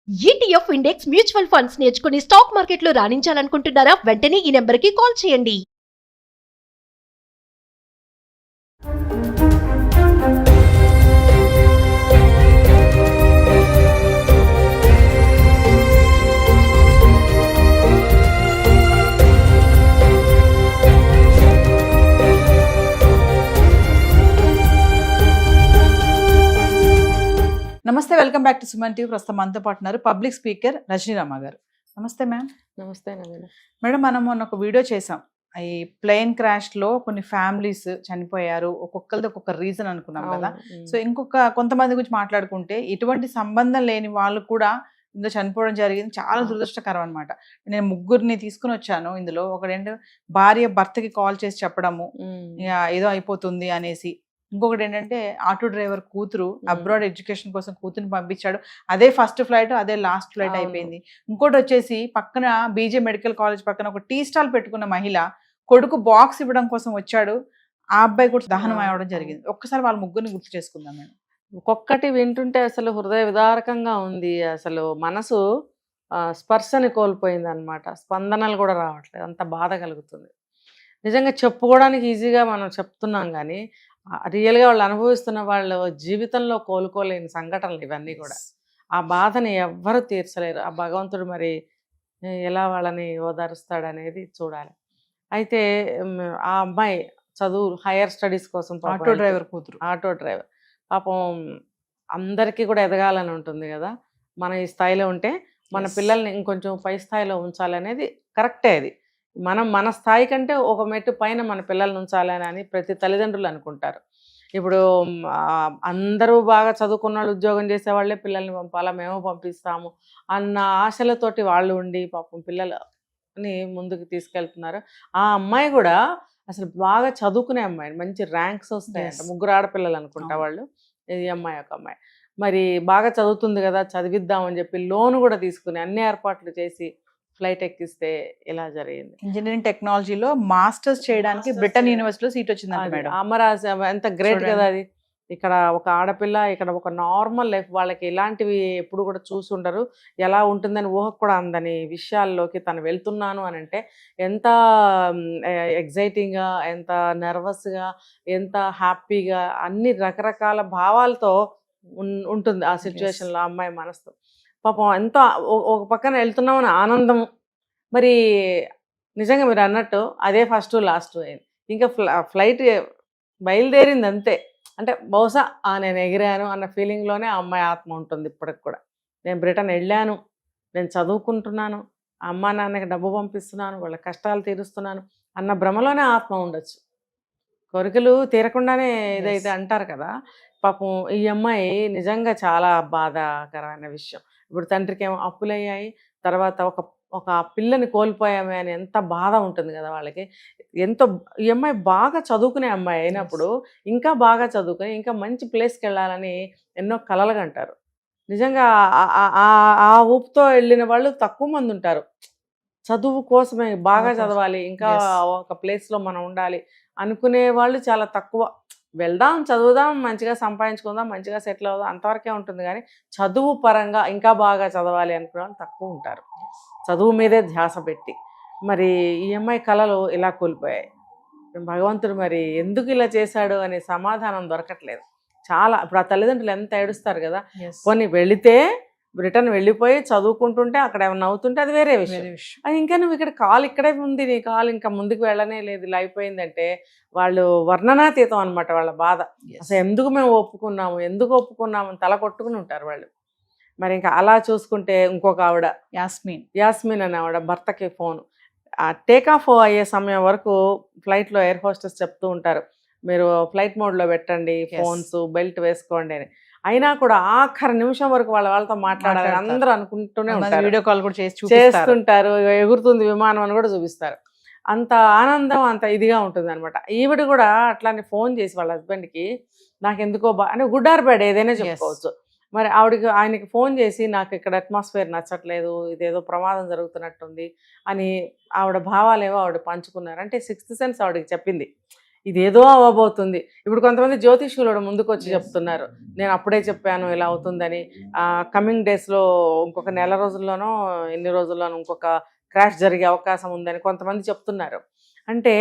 ETF index mutual funds నేర్చుకుని stock మార్కెట్లో రాణించాలనుకుంటున్నారా? వెంటనే ఈ నెంబర్కి కాల్ చేయండి. నమస్తే, welcome back to Suman TV. ప్రస్తుతం మనతో పాటు ఉన్నారు పబ్లిక్ స్పీకర్ రజనీరామ గారు. నమస్తే మ్యామ్. నమస్తే నవీన. మేడం, మనం మొన్న ఒక వీడియో చేసాం. ఈ ప్లేన్ క్రాష్ లో కొన్ని ఫ్యామిలీస్ చనిపోయారు, ఒక్కొక్కరిది ఒక్కొక్క రీజన్ అనుకున్నాం కదా. సో కొంతమంది గురించి మాట్లాడుకుంటే ఇటువంటి సంబంధం లేని వాళ్ళు కూడా ఇందులో చనిపోవడం జరిగింది. చాలా దురదృష్టకరం అనమాట. నేను ముగ్గురిని తీసుకుని వచ్చాను. ఇందులో ఒకటేంటి, భార్య భర్తకి కాల్ చేసి చెప్పడము ఏదో అయిపోతుంది అనేసి. ఇంకొకటి ఏంటంటే, ఆటో డ్రైవర్ కూతురు అబ్రాడ్ ఎడ్యుకేషన్ కోసం కూతురుని పంపించాడు. అదే ఫస్ట్ ఫ్లైట్, అదే లాస్ట్ ఫ్లైట్ అయిపోయింది. ఇంకోటి వచ్చేసి, పక్కన బీజే మెడికల్ కాలేజ్ పక్కన ఒక టీ స్టాల్ పెట్టుకున్న మహిళ కొడుకు బాక్స్ ఇవ్వడం కోసం వచ్చాడు. ఆ అబ్బాయి కూడా దహనం అవ్వడం జరిగింది. ఒక్కసారి వాళ్ళ ముగ్గురిని గుర్తు చేసుకుందాం మేము. ఒక్కొక్కటి వింటుంటే అసలు హృదయ విదారకంగా ఉంది. అసలు మనసు స్పర్శని కోల్పోయింది అనమాట. స్పందనలు కూడా రావట్లేదు, అంత బాధ కలుగుతుంది. నిజంగా చెప్పుకోవడానికి ఈజీగా మనం చెప్తున్నాం, కానీ రియల్గా వాళ్ళు అనుభవిస్తున్న వాళ్ళ జీవితంలో కోలుకోలేని సంఘటనలు ఇవన్నీ కూడా. ఆ బాధని ఎవ్వరూ తీర్చలేరు. ఆ భగవంతుడు మరి ఎలా వాళ్ళని ఓదారుస్తాడు అనేది చూడాలి. అయితే ఆ అమ్మాయి చదువు హైయర్ స్టడీస్ కోసం, ఆటో డ్రైవర్ కూతురు, ఆటో డ్రైవర్ పాపం అందరికీ కూడా ఎదగాలని ఉంటుంది కదా. మన ఈ స్థాయిలో ఉంటే మన పిల్లల్ని ఇంకొంచెం పై స్థాయిలో ఉంచాలనేది కరెక్టే. అది మన స్థాయి కంటే ఒక మెట్టు పైన మన పిల్లల్ని ఉంచాలని అని ప్రతి తల్లిదండ్రులు అనుకుంటారు. ఇప్పుడు అందరూ బాగా చదువుకున్న వాళ్ళు, ఉద్యోగం చేసేవాళ్ళే పిల్లల్ని పంపాలా, మేము పంపిస్తాము అన్న ఆశలతోటి వాళ్ళు ఉండి పాపం పిల్లలని ముందుకు తీసుకెళ్తున్నారు. ఆ అమ్మాయి కూడా అసలు బాగా చదువుకునే అమ్మాయి, మంచి ర్యాంక్స్ వస్తాయంట. ముగ్గురు ఆడపిల్లలు అనుకుంటా వాళ్ళు. ఈ అమ్మాయి ఒక అమ్మాయి మరి బాగా చదువుతుంది కదా, చదివిద్దామని చెప్పి లోన్ కూడా తీసుకుని అన్ని ఏర్పాట్లు చేసి ఫ్లైట్ ఎక్కిస్తే ఇలా జరిగింది. ఇంజనీరింగ్ టెక్నాలజీలో మాస్టర్స్ చేయడానికి బ్రిటన్ యూనివర్సిటీలో సీట్ వచ్చింది. అమరాజ్ ఎంత గ్రేట్ కదా అది. ఇక్కడ ఒక ఆడపిల్ల, ఇక్కడ ఒక నార్మల్ లైఫ్, వాళ్ళకి ఇలాంటివి ఎప్పుడు కూడా చూసి ఉండరు. ఎలా ఉంటుందని ఊహకు కూడా అందని విషయాల్లోకి తను వెళ్తున్నాను అని అంటే ఎంత ఎగ్జైటింగ్గా, ఎంత నర్వస్గా, ఎంత హ్యాపీగా, అన్ని రకరకాల భావాలతో ఉంటుంది ఆ సిచ్యువేషన్లో ఆ అమ్మాయి మనసు. పాపం ఎంతో ఒక పక్కన వెళ్తున్నామని ఆనందం. మరి నిజంగా మీరు అన్నట్టు అదే ఫస్ట్ లాస్ట్ అయింది. ఇంకా ఫ్లైట్ బయలుదేరింది అంతే. అంటే బహుశా నేను ఎగిరాను అన్న ఫీలింగ్లోనే ఆ అమ్మాయి ఆత్మ ఉంటుంది ఇప్పటికి కూడా. నేను బ్రిటన్ వెళ్ళాను, నేను చదువుకుంటున్నాను, అమ్మా నాన్నకి డబ్బు పంపిస్తున్నాను, వాళ్ళ కష్టాలు తీరుస్తున్నాను అన్న భ్రమలోనే ఆత్మ ఉండొచ్చు. కోరికలు తీరకుండానే ఇదైతే అంటారు కదా. పాపం ఈ అమ్మాయి నిజంగా చాలా బాధాకరమైన విషయం. ఇప్పుడు తండ్రికి ఏమో అప్పులయ్యాయి, తర్వాత ఒక పిల్లని కోల్పోయామే అని ఎంత బాధ ఉంటుంది కదా వాళ్ళకి. ఎంతో ఈ అమ్మాయి బాగా చదువుకునే అమ్మాయి అయినప్పుడు ఇంకా బాగా చదువుకుని ఇంకా మంచి ప్లేస్కి వెళ్ళాలని ఎన్నో కలలుగా అంటారు. నిజంగా ఆ ఊపుతో వెళ్ళిన వాళ్ళు తక్కువ మంది ఉంటారు. చదువు కోసమే, బాగా చదవాలి, ఇంకా ఒక ప్లేస్లో మనం ఉండాలి అనుకునే వాళ్ళు చాలా తక్కువ. వెళ్దాం, చదువుదాం, మంచిగా సంపాదించుకుందాం, మంచిగా సెటిల్ అవుదాం, అంతవరకే ఉంటుంది. కానీ చదువు పరంగా ఇంకా బాగా చదవాలి అనుకునే వాళ్ళు తక్కువ ఉంటారు, చదువు మీదే ధ్యాస పెట్టి. మరి ఈ అమ్మాయి కళలు ఇలా కోల్పోయాయి. భగవంతుడు మరి ఎందుకు ఇలా చేశాడు అనే సమాధానం దొరకట్లేదు. చాలా ఇప్పుడు ఆ తల్లిదండ్రులు ఎంత ఏడుస్తారు కదా. పోనీ వెళితే బ్రిటన్ వెళ్ళిపోయి చదువుకుంటుంటే అక్కడ ఏమన్నా అవుతుంటే అది వేరే విషయం. అది ఇంకా నువ్వు ఇక్కడ కాలు ఇక్కడే ఉంది, నీ కాలు ఇంకా ముందుకు వెళ్ళనే లేదు, ఇలా అయిపోయిందంటే వాళ్ళు వర్ణనాతీతం అనమాట వాళ్ళ బాధ. అసలు ఎందుకు మేము ఒప్పుకున్నాము అని తల కొట్టుకుని ఉంటారు వాళ్ళు. మరి ఇంకా అలా చూసుకుంటే ఇంకొక ఆవిడ యాస్మిన్ అనే ఆవిడ భర్తకి ఫోన్ టేక్ ఆఫ్ అయ్యే సమయం వరకు ఫ్లైట్లో ఎయిర్ హోస్టెస్ చెప్తూ ఉంటారు, మీరు ఫ్లైట్ మోడ్లో పెట్టండి ఫోన్స్, బెల్ట్ వేసుకోండి అని. అయినా కూడా ఆఖరి నిమిషం వరకు వాళ్ళతో మాట్లాడాలి అందరూ అనుకుంటూనే ఉంటారు. వీడియో కాల్ కూడా చేస్తుంటారు, ఎగురుతుంది విమానం అని కూడా చూపిస్తారు. అంత ఆనందం, అంత ఇదిగా ఉంటుంది అనమాట. ఈవిడ కూడా అట్లానే ఫోన్ చేసి వాళ్ళ హస్బెండ్కి నాకు ఎందుకో అంటే గుడ్ ఆర్ బ్యాడ్ ఏదైనా చెప్పుకోవచ్చు. మరి ఆయనకి ఫోన్ చేసి నాకు ఇక్కడ అట్మాస్ఫియర్ నచ్చట్లేదు, ఇదేదో ప్రమాదం జరుగుతున్నట్టుంది అని ఆవిడ భావాలేవో ఆవిడ పంచుకున్నారు. అంటే సిక్స్త్ సెన్స్ ఆవిడకి చెప్పింది, ఇదేదో అవ్వబోతుంది. ఇప్పుడు కొంతమంది జ్యోతిష్యులు కూడా ముందుకు వచ్చి చెప్తున్నారు, నేను అప్పుడే చెప్పాను ఇలా అవుతుందని, కమింగ్ డేస్లో ఇంకొక నెల రోజుల్లోనో ఎన్ని రోజుల్లోనో ఇంకొక క్రాష్ జరిగే అవకాశం ఉందని కొంతమంది చెప్తున్నారు. అంటే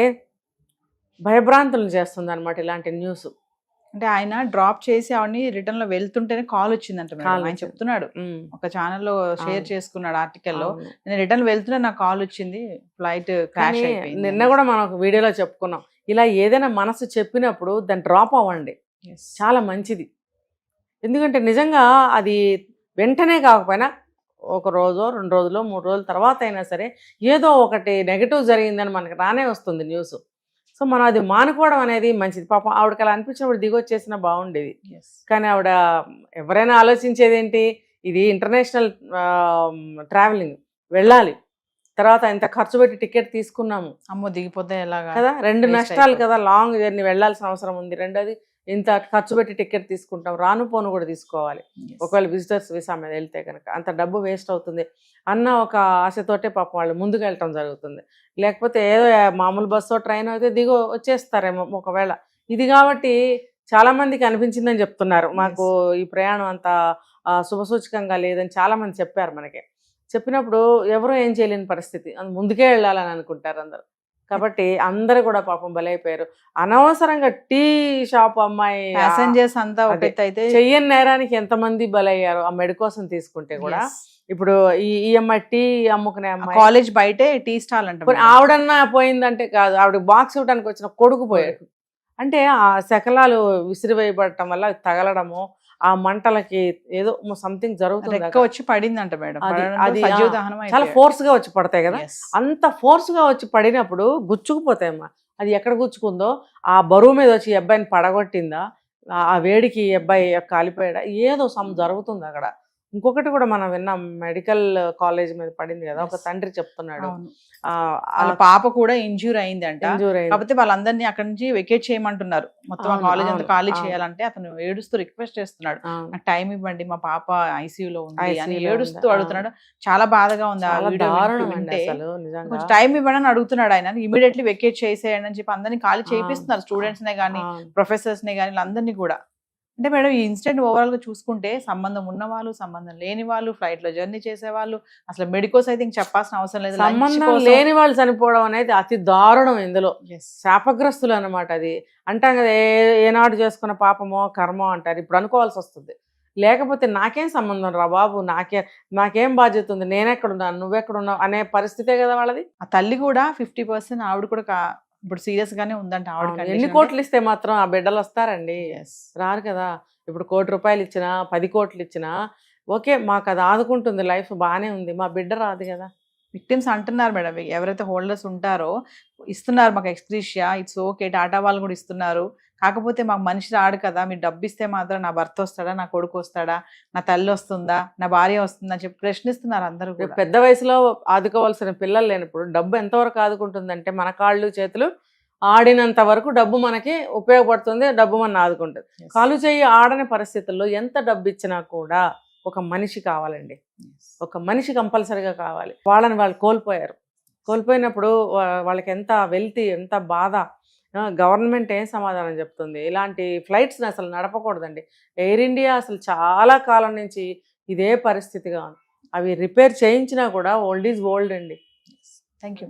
భయభ్రాంతులు చేస్తుంది అనమాట ఇలాంటి న్యూస్. అంటే ఆయన డ్రాప్ చేసి ఆవిడని రిటర్న్ లో వెళ్తుంటేనే కాల్ వచ్చిందంట మేడం. Call ఆయన వచ్చింది. చెప్తున్నాడు, ఒక ఛానల్లో షేర్ అవును. చేసుకున్నాడు ఆర్టికల్లో, అవును. నేను రిటర్న్ వెళ్తున్నా నాకు కాల్ వచ్చింది, ఫ్లైట్ క్రాష్ కానీ అయిపోయింది. నిన్న కూడా మనం ఒక వీడియోలో చెప్పుకున్నాం, ఇలా ఏదైనా మనసు చెప్పినప్పుడు దాన్ని డ్రాప్ అవ్వండి, Yes. చాలా మంచిది. ఎందుకంటే నిజంగా అది వెంటనే కాకపోయినా ఒక రోజో 2 రోజులో 3 రోజుల తర్వాత అయినా సరే ఏదో ఒకటి నెగటివ్ జరిగిందని మనకి రానే వస్తుంది న్యూస్. సో మనం అది మానుకోవడం అనేది మంచిది. పాపం ఆవిడకి అలా అనిపించినప్పుడు దిగొచ్చేసినా బాగుండేది. Yes. కానీ ఆవిడ ఎవరైనా ఆలోచించేది ఏంటి, ఇది ఇంటర్నేషనల్ ట్రావెలింగ్, వెళ్ళాలి, తర్వాత ఇంత ఖర్చు పెట్టి టికెట్ తీసుకున్నాము అమ్మో దిగిపోతే ఎలాగా కదా, 2 Waste నష్టాలు అయిపోతుంది. కదా, లాంగ్ జర్నీ వెళ్ళాల్సిన అవసరం ఉంది, రెండోది ఇంత ఖర్చు పెట్టి టికెట్ తీసుకుంటాం, రాను పోను కూడా తీసుకోవాలి, Yes. ఒకవేళ విజిటర్స్ వీసా మీద వెళ్తే కనుక అంత డబ్బు వేస్ట్ అవుతుంది అన్న ఒక ఆశతోటే పాపం వాళ్ళు ముందుకు వెళ్ళటం జరుగుతుంది. లేకపోతే ఏదో మామూలు బస్సో ట్రైన్ అయితే దిగో వచ్చేస్తారేమో ఒకవేళ. ఇది కాబట్టి చాలా మందికి అనిపించిందని చెప్తున్నారు, మాకు ఈ ప్రయాణం అంత శుభసూచకంగా లేదని చాలా మంది చెప్పారు మనకి. చెప్పినప్పుడు ఎవరో ఏం చేయలేని పరిస్థితి, ముందుకే వెళ్ళాలని అనుకుంటారు అందరు. కాబట్టి అందరూ కూడా పాపం బలైపోయారు. అనవసరంగా టీ షాప్ అమ్మాయి ప్యాసింజర్స్ అంతా ఒక అదే. ఎత్తు అయితే చెయ్యని నేరానికి ఎంతమంది బలయ్యారు ఆ మెడి కోసం తీసుకుంటే కూడా. ఇప్పుడు ఈ అమ్మాయి టీ అమ్ముకునే అమ్మాయి కాలేజ్ బయటే టీ స్టాల్ అంట పోనీ ఆవిడన్నా పోయిందంటే కాదు, ఆవిడ బాక్స్ ఇవ్వడానికి వచ్చిన కొడుకు పోయాడు. అంటే ఆ శకలాలు విసిరివేయబడటం వల్ల అవి తగలడము, ఆ మంటలకి ఏదో సంథింగ్ జరుగుతుంది రెక్క అక్కడ. వచ్చి పడిందంట మేడం. అది- పడడంతో అది సజీవ ఆ, దహనం చాలా అయిపోయాడు. ఫోర్స్ గా వచ్చి పడతాయి కదా, Yes. అంత ఫోర్స్ గా వచ్చి పడినప్పుడు గుచ్చుకుపోతాయమ్మా. అది ఎక్కడ గుచ్చుకుందో, ఆ బరువు మీద వచ్చి ఈ అబ్బాయిని పడగొట్టిందా, ఆ వేడికి ఈ అబ్బాయి కాలిపోయాడా, ఏదో జరుగుతుంది అక్కడ. ఇంకొకటి కూడా మనం విన్నాం, మెడికల్ కాలేజ్ మీద పడింది కదా, ఒక Yes. తండ్రి చెప్తున్నాడు, అవును. వాళ్ళ పాప కూడా ఇంజ్యూర్ అయిందంట. ఇంజూర్ అయింది. కాకపోతే వాళ్ళందరినీ అక్కడ నుంచి వెకేట్ చేయమంటున్నారు, మొత్తం ఆ అవును, కాలేజ్ అంతా అవును, ఖాళీ అవును. చేయాలంటే అతను ఏడుస్తూ రిక్వెస్ట్ చేస్తున్నాడు, అవును. నాకు టైం ఇవ్వండి, మా పాప ఐసీయూలో ఉంది అని ICU లో ఏడుస్తూ ఉంది. అడుగుతున్నాడు. చాలా బాధగా ఉంది ఆ చాలా వీడియో దారుణం అండి వింటే. అసలు నిజంగా. కొంచెం టైం ఇవ్వండి అని అడుగుతున్నాడు ఆయన, ఇమీడియట్లీ వెకేట్ చేసేయండి అని చెప్పి అందరినీ ఖాళీ చేపిస్తున్నారు, స్టూడెంట్స్ నే కానీ అవును. ప్రొఫెసర్స్ నే కానీ వీళ్ళందరినీ కూడా. అంటే మేడం ఈ ఇన్సిడెంట్ ఓవరాల్ గా చూసుకుంటే సంబంధం ఉన్న వాళ్ళు, సంబంధం లేని వాళ్ళు, ఫ్లైట్ లో జర్నీ చేసే వాళ్ళు, అసలు మెడికోస్ అయితే ఇంక చెప్పాల్సిన అవసరం లేదు. lunch సంబంధం కోసం- లేని వాళ్ళు చనిపోవడం అనేది అతి దారుణం ఇందులో. Yes. శాపగ్రస్తులు అన్నమాట. అది అంటాం కదా, ఏనాడు చేసుకున్న పాపమో కర్మో అంటారు, ఇప్పుడు అనుకోవాల్సి వస్తుంది. లేకపోతే నాకేం సంబంధం రా బాబు, నాకేం బాధ్యత ఉంది, నేనెక్కడున్నాను నువ్వెక్కడున్నావు అనే పరిస్థితే కదా వాళ్ళది. ఆ తల్లి కూడా 50% ఆవిడ కూడా ఇప్పుడు సీరియస్ గానే ఉందంట ఆవిడ అవును. condition ఎన్ని అంటే. కోట్లు ఇస్తే మాత్రం ఆ బిడ్డలు వస్తారండి, Yes. రారు కదా. ఇప్పుడు 1 కోటి రూపాయలు ఇచ్చినా 10 కోట్లు ఇచ్చినా ఓకే, మాకు అది ఆదుకుంటుంది, లైఫ్ బాగానే ఉంది, మా బిడ్డ రాదు కదా. విక్టిమ్స్ అంటున్నారు మేడం, ఎవరైతే హోల్డర్స్ ఉంటారో ఇస్తున్నారు మాకు ఎక్స్గ్రీషియా, ఇట్స్ ఓకే, టాటా వాళ్ళు కూడా ఇస్తున్నారు, కాకపోతే మాకు మనిషి రాడు కదా, మీరు డబ్బు ఇస్తే మాత్రం నా భర్త వస్తాడా, నా కొడుకు వస్తాడా, నా తల్లి వస్తుందా, నా భార్య వస్తుందా అని చెప్పి ప్రశ్నిస్తున్నారు అందరూ రేపు కూడా. పెద్ద వయసులో ఆదుకోవాల్సిన పిల్లలు లేనప్పుడు డబ్బు ఎంతవరకు ఆదుకుంటుందంటే, మన కాళ్ళు చేతులు ఆడినంత వరకు డబ్బు మనకి ఉపయోగపడుతుంది, డబ్బు మన ఆదుకుంటుంది. Yes. కాలు చేయి ఆడని పరిస్థితుల్లో ఎంత డబ్బు ఇచ్చినా కూడా ఒక మనిషి కావాలండి, Yes. ఒక మనిషి కంపల్సరిగా కావాలి. వాళ్ళని వాళ్ళు కోల్పోయారు. కోల్పోయినప్పుడు వాళ్ళకి ఎంత వెల్తీ, ఎంత బాధ. గవర్నమెంట్ ఏం సమాధానం చెప్తుంది? ఇలాంటి ఫ్లైట్స్ని అసలు నడపకూడదండి. ఎయిర్ ఇండియా అసలు చాలా కాలం నుంచి ఇదే పరిస్థితిగా ఉంది. అవి రిపేర్ చేయించినా కూడా ఓల్డ్ ఈజ్ ఓల్డ్ అండి. Thank you.